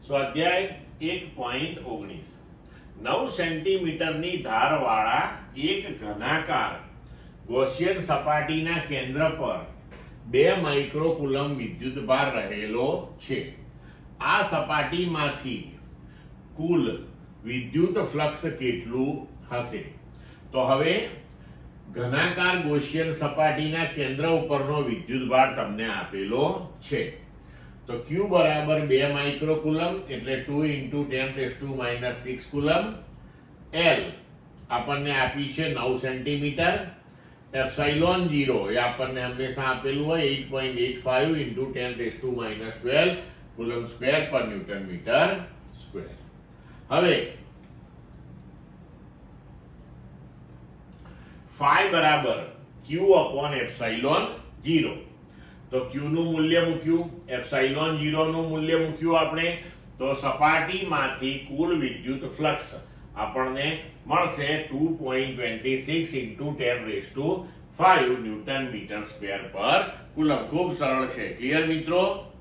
સ્વાધ્યાય 1.19 9 સેન્ટીમીટરની ધારવાળા એક ઘનાકાર ગૌસિયન સપાટીના કેન્દ્ર પર 2 માઇક્રોકુલમ વિદ્યુતભાર રહેલો છે. આ સપાટીમાંથી કુલ વિદ્યુત ફ્લક્સ કેટલું હશે? તો હવે ઘનાકાર ગૌસિયન સપાટીના કેન્દ્ર ઉપરનો વિદ્યુતભાર તમને આપેલો છે. તો Q બરાબર 2 માઇક્રોકુલમ એટલે 2 × 10⁻⁶ કુલમ. L આપણને આપી છે 9 સેન્ટીમીટર. એપ્સાઇલોન 0 એ આપણને હંમેશા આપેલું હોય 8.85 × 10⁻12 કુલમ સ્ક્વેર પર ન્યૂટન મીટર સ્ક્વેર. હવે phi બરાબર Q/એપ્સાઇલોન 0. તો Q નું મૂલ્ય મૂક્યું, એપ્સાઇલોન 0 નું મૂલ્ય મૂક્યું આપણે, તો સપાટીમાંથી કુલ વિદ્યુત ફ્લક્સ આપણને મળશે 2.26 × 10⁵ ન્યૂટન મીટર સ્ક્વેર પર કુલમ. ખૂબ સરળ છે. ક્લિયર મિત્રો?